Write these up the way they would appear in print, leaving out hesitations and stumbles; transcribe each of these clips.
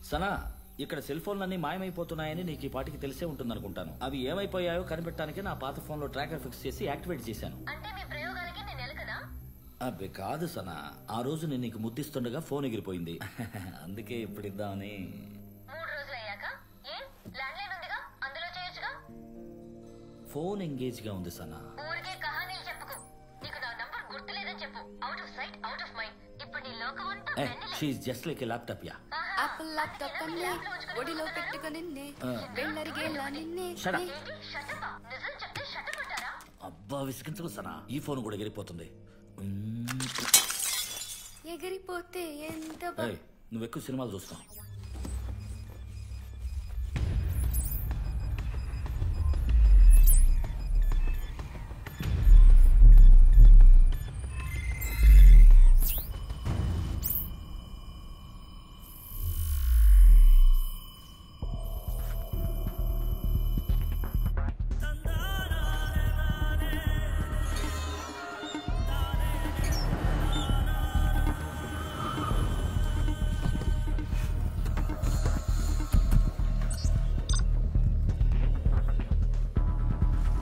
సనా, ఇక్కడ సెల్ ఫోన్లన్నీ మాయమైపోతున్నాయని నీకు ఈ పాటికి తెలిసే ఉంటుందనుకుంటాను. అవి ఏమైపోయాయో కనిపెట్టడానికి నా పాత ఫోన్ లో ట్రాకర్ ఫిక్స్ చేసి యాక్టివేట్ చేశాను. అబ్బే కాదు సనా, ఆ రోజు నేను నీకు ముద్దిస్తుండగా ఫోన్ ఎగిరిపోయింది. అందుకే ఇప్పుడు ఇద్దామని. ఫోన్ ఎంగేజ్ గా ఉంది Sana. She's just like a laptop. Yeah Apple laptop అన్నే ఒడిలో పెట్టుకొని నిన్నే. అబ్బా విసిగించకు సనా, ఈ ఫోన్ కూడా ఎగిరిపోతుంది. ఎగిరిపోతే ఎంత నువ్వు ఎక్కువ సినిమాలు చూస్తావు.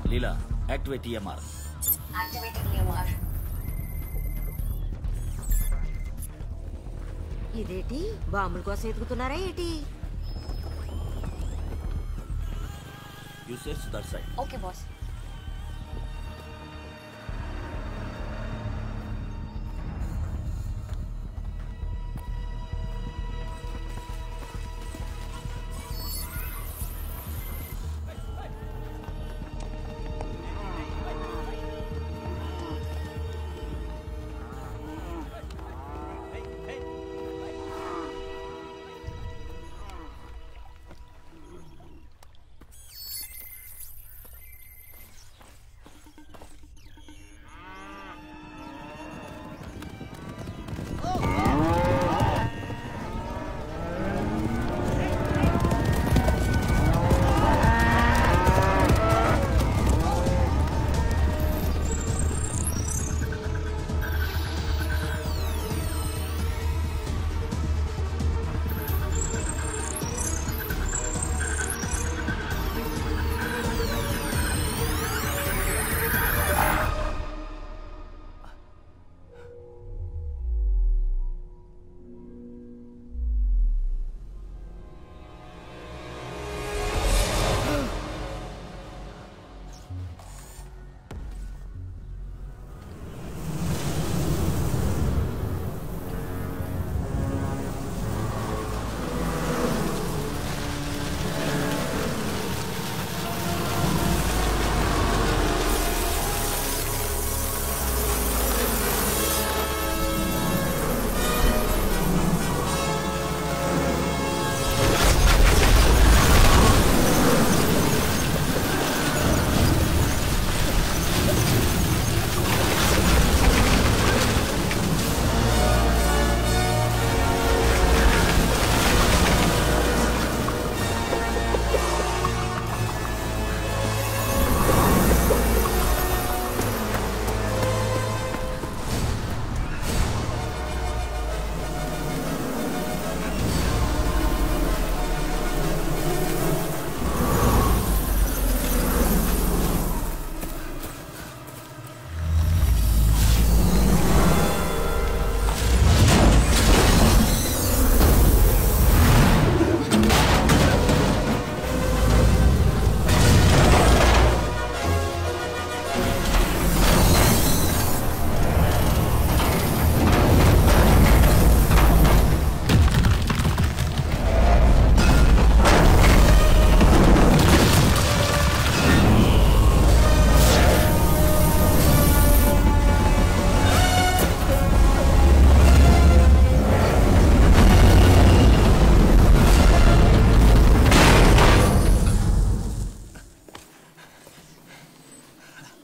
లీలా, యాక్టివేట్ EMR. ఇదేంటి బాంబుల కోసం ఎదుగుతున్నారా ఏంటి? You search that side. Okay boss.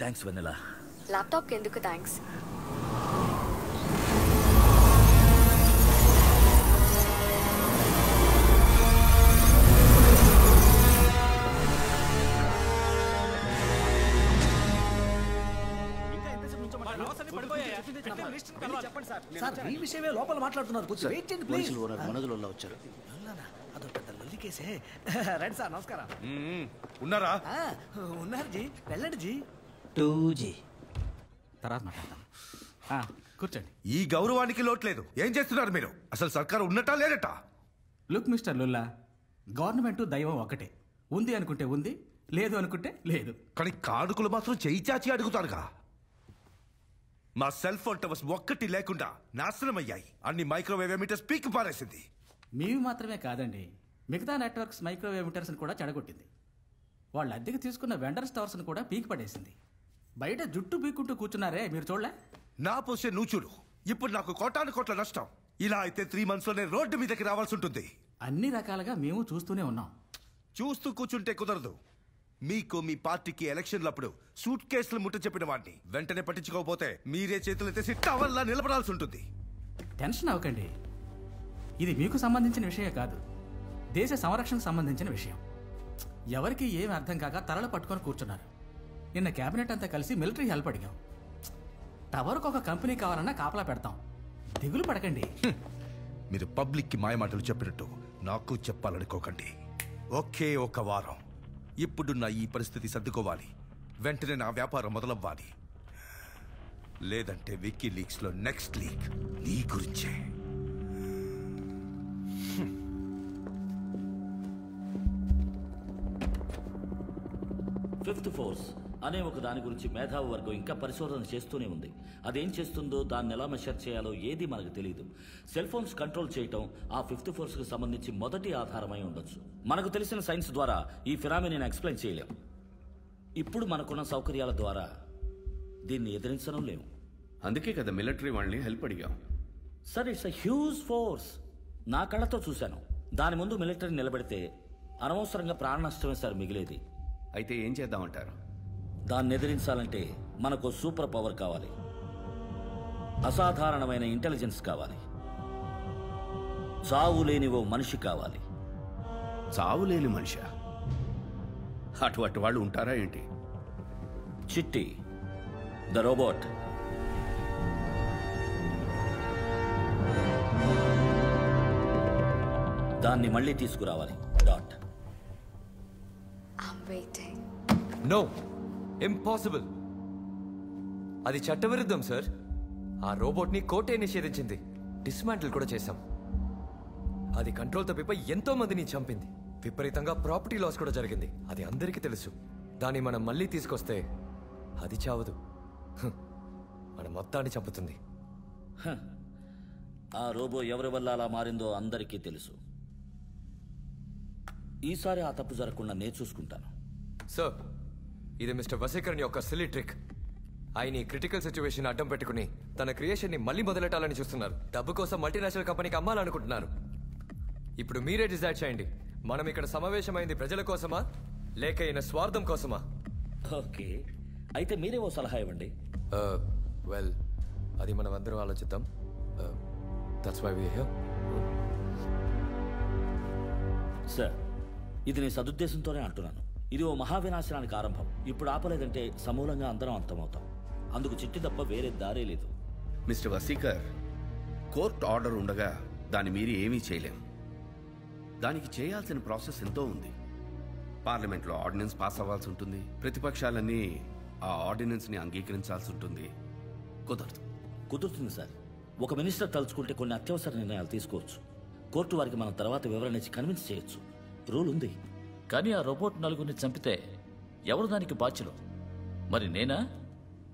Thanks వెన్నెలా. ల్యాప్టాప్కి ఎందుకు థ్యాంక్స్? సార్ ఈ విషయమే లోపల మాట్లాడుతున్నారు. కొంచెం వెయిట్ చేయండి ప్లీజ్. మనదులో వచ్చారు. అదో పెద్ద లొల్లి కేసే. రండి సార్, నమస్కారం. ఉన్నారా? ఉన్నారు జీ, వెళ్ళండి జీ. 2G తర్వాత మాట్లాడతాం. కూర్చోండి. ఈ గౌరవానికి లోట్లేదు. ఏం చేస్తున్నారు మీరు? అసలు సర్కారు ఉన్నట్టా లేదటా? లుక్ మిస్టర్ లుల్లా, గవర్నమెంట్ దైవం ఒకటే. ఉంది అనుకుంటే ఉంది, లేదు అనుకుంటే లేదు. కానీ కానుకలు మాత్రం చెయ్యి చాచి అడుగుతారుగా. మా సెల్ ఫోన్ టవర్స్ ఒక్కటి లేకుండా నాశనం అయ్యాయి. అన్ని మైక్రోవేవ్ ఎమిటర్స్ పీక్ పారేసింది. మీవి మాత్రమే కాదండి, మిగతా నెట్వర్క్స్ మైక్రోవేవ్ ఎమిటర్స్ని కూడా చెడగొట్టింది. వాళ్ళు అద్దెకి తీసుకున్న వెండర్స్ టవర్స్ని కూడా పీక్ పడేసింది. బయట జుట్టు పీక్కుంటూ కూర్చున్నారే, మీరు చూడలే? నా పోసే నువ్వు చూడు. ఇప్పుడు నాకు కోటాను కోట్ల నష్టం. ఇలా అయితే 3 months లోనే రోడ్డు మీదకి రావాల్సి ఉంటుంది. అన్ని రకాలుగా మేము చూస్తూనే ఉన్నాం. చూస్తూ కూర్చుంటే కుదరదు. మీకు మీ పార్టీకి ఎలక్షన్లప్పుడు సూట్ కేసులు ముట్ట చెప్పిన వాడిని వెంటనే పట్టించుకోకపోతే మీరే చేతులెత్తేసి టవల్లా నిలబడాల్సి ఉంటుంది. టెన్షన్ అవ్వకండి, ఇది మీకు సంబంధించిన విషయమే కాదు, దేశ సంరక్షణకు సంబంధించిన విషయం. ఎవరికి ఏమి అర్థం కాక తలలు పట్టుకొని కూర్చున్నారు. నిన్న కేబినెట్ అంతా కలిసి మిలిటరీ హెల్ప్ అడిగాం. టవర్కు ఒక కంపెనీ కావాలన్నా కాపలా పెడతాం. దిగులు పడకండి. మీరు పబ్లిక్కి మాయమాటలు చెప్పినట్టు నాకు చెప్పాలనుకోకండి. ఒకే ఒక వారం. ఇప్పుడున్న ఈ పరిస్థితి సర్దుకోవాలి. వెంటనే నా వ్యాపారం మొదలవ్వాలి. లేదంటే వికీ లీక్స్ లో నెక్స్ట్ లీక్ నీ గురించే. ఫిఫ్త్ ఫోర్స్ అనే ఒక దాని గురించి మేధావి వర్గం ఇంకా పరిశోధన చేస్తూనే ఉంది. అదేం చేస్తుందో, దాన్ని ఎలా మెషర్ చేయాలో ఏది మనకు తెలియదు. సెల్ ఫోన్స్ కంట్రోల్ చేయటం ఆ ఫిఫ్త్ ఫోర్స్ కు సంబంధించి మొదటి ఆధారమై ఉండొచ్చు. మనకు తెలిసిన సైన్స్ ద్వారా ఈ ఫినామినాని ఎక్స్ప్లెయిన్ చేయలేం. ఇప్పుడు మనకున్న సౌకర్యాల ద్వారా దీన్ని ఎదిరించడం లేము. అందుకే కదా మిలిటరీ వాళ్ళని హెల్ప్ అడిగాం. Sir, it's a huge force. నా కళ్ళతో చూశాను. దాని ముందు మిలిటరీ నిలబెడితే అనవసరంగా ప్రాణ నష్టమే సార్ మిగిలేది. అయితే ఏం చేద్దామంటారు? దాన్ని ఎదిరించాలంటే మనకు సూపర్ పవర్ కావాలి, అసాధారణమైన ఇంటెలిజెన్స్ కావాలి, చావు లేని ఓ మనిషి కావాలి. చావు లేని మనిషా? అటువంటి వాళ్ళు ఉంటారా ఏంటి? చిట్టి ద రోబోట్. దాన్ని మళ్ళీ తీసుకురావాలి. Dot. I'm waiting. No, impossible. అది చట్టవిరుద్ధం సార్. ఆ రోబోట్ని కోర్టే నిషేధించింది. డిస్మాంటిల్ కూడా చేశాం. అది కంట్రోల్ తప్పిపోయి ఎంతో మందిని చంపింది. విపరీతంగా ప్రాపర్టీ లాస్ కూడా జరిగింది. అది అందరికీ తెలుసు. దాన్ని మనం మళ్ళీ తీసుకొస్తే అది చావదు, మన మొత్తాన్ని చంపుతుంది. ఆ రోబో ఎవరి వల్ల అలా మారిందో అందరికీ తెలుసు. ఈసారి ఆ తప్పు జరగకుండా నేను చూసుకుంటాను. సార్, ఇది మిస్టర్ వసీకరణ్ యొక్క సిల్లీ ట్రిక్. ఆయన ఈ క్రిటికల్ సిచ్యువేషన్ అడ్డం పెట్టుకుని తన క్రియేషన్ ని మళ్ళీ మొదలెట్టాలని చూస్తున్నారు. డబ్బు కోసం మల్టీనేషనల్ కంపెనీకి అమ్మాలనుకుంటున్నారు. ఇప్పుడు మీరే డిసైడ్ చేయండి. మనం ఇక్కడ సమావేశమైంది ప్రజల కోసమా లేక ఈయన స్వార్థం కోసమా? ఓకే, అయితే మీరే ఓ సలహా ఇవ్వండి. వెల్, అది మనం అందరం ఆలోచిద్దాం. That's why we are here. Sir, ఇది నేను సదుద్దేశంతోనే అంటున్నాను. ఇది ఓ మహావినాశనానికి ఆరంభం. ఇప్పుడు ఆపలేదంటే సమూలంగా అందరం అంతమవుతాం. అందుకు చిట్టి తప్ప వేరే దారే లేదు. మిస్టర్ వసీకర్, కోర్టు ఆర్డర్ ఉండగా దాన్ని మీరి ఏమీ చేయలేం. దానికి చేయాల్సిన ప్రాసెస్ ఎంతో ఉంది. పార్లమెంట్లో ఆర్డినెన్స్ పాస్ అవ్వాల్సి ఉంటుంది. ప్రతిపక్షాలన్నీ ఆ ఆర్డినెన్స్ని అంగీకరించాల్సి ఉంటుంది. కుదురుతుంది సార్. ఒక మినిస్టర్ తలుచుకుంటే కొన్ని అత్యవసర నిర్ణయాలు తీసుకోవచ్చు. కోర్టు వారికి మనం తర్వాత వివరణ ఇచ్చి కన్విన్స్ చేయొచ్చు. రూల్ ఉంది. కానీ ఆ రోబోట్ నలుగురిని చంపితే ఎవరు దానికి బాధ్యులు? మరి నేనా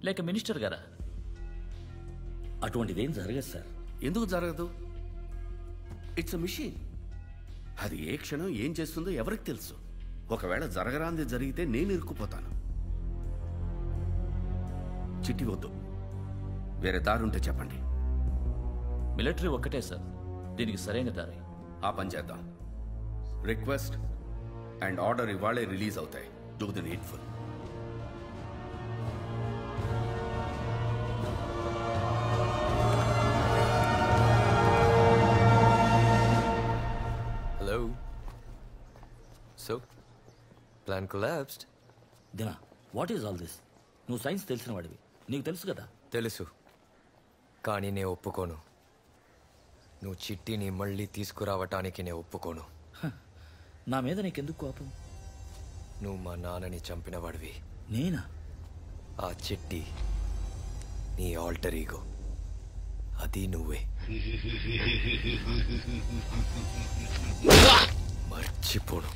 లేక మినిస్టర్ గారా? అటువంటిదేం జరగదు సార్. ఎందుకు జరగదు? It's a mission. అది ఏ క్షణం ఏం చేస్తుందో ఎవరికి తెలుసు. ఒకవేళ జరగరాంది జరిగితే నేను ఇరుక్కుపోతాను. చిట్టి వద్దు, వేరే దారి ఉంటే చెప్పండి. మిలిటరీ ఒక్కటే సార్ దీనికి సరైన దారి. ఆ పని చేద్దాం. రిక్వెస్ట్ అండ్ ఆర్డర్ ఇవాళే రిలీజ్ అవుతాయి. Do the needful. Hello. So plan collapsed. దినా, వాట్ ఈజ్ ఆల్ దిస్? నువ్వు సైన్స్ తెలిసిన వాడివి, నీకు తెలుసు కదా. తెలుసు, కానీ నేను ఒప్పుకోను. నువ్వు చిట్టిని మళ్ళీ తీసుకురావటానికి నేను ఒప్పుకోను. నా మీద నీకెందుకు కోపం? నువ్వు మా నాన్నని చంపిన వాడివి. నేనా? ఆ చిట్టి నీ ఆల్టర్ ఈగో, అది నువ్వే. మర్చిపోను.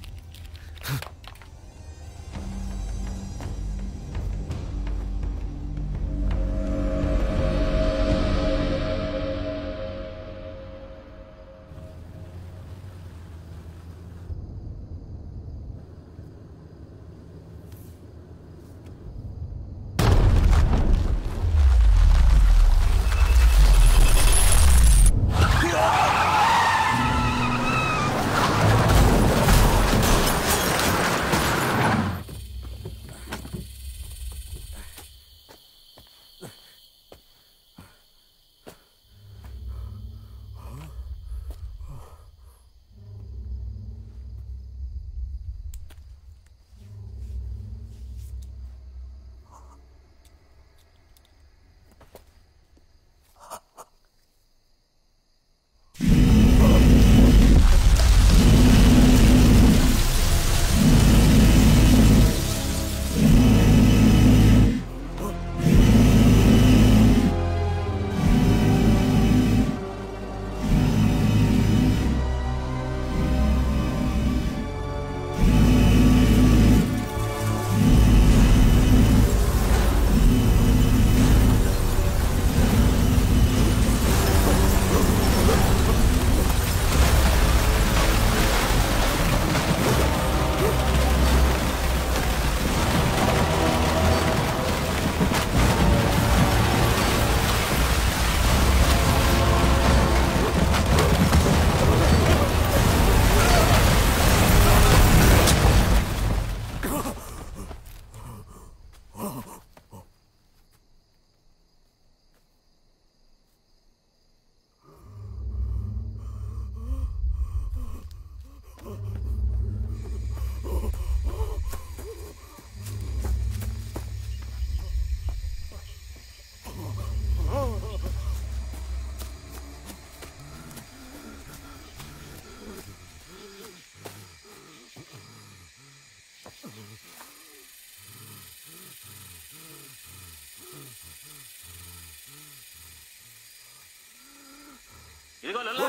ఇదిగో లల్లా,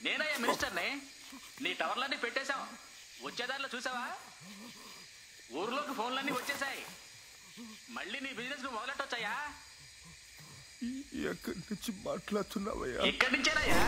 నేనయ్యా మినిస్టర్ని. నీ టవర్లన్నీ పెట్టేశాం. వచ్చేదారిలో చూసావా? ఊర్లోకి ఫోన్లన్నీ వచ్చేసాయి. మళ్ళీ నీ బిజినెస్ ను మొదలెట్టొచ్చాయా? ఎక్కడి నుంచి మాట్లాడుతున్నావయ్యా? ఇక్కడి నుంచేనయ్యా.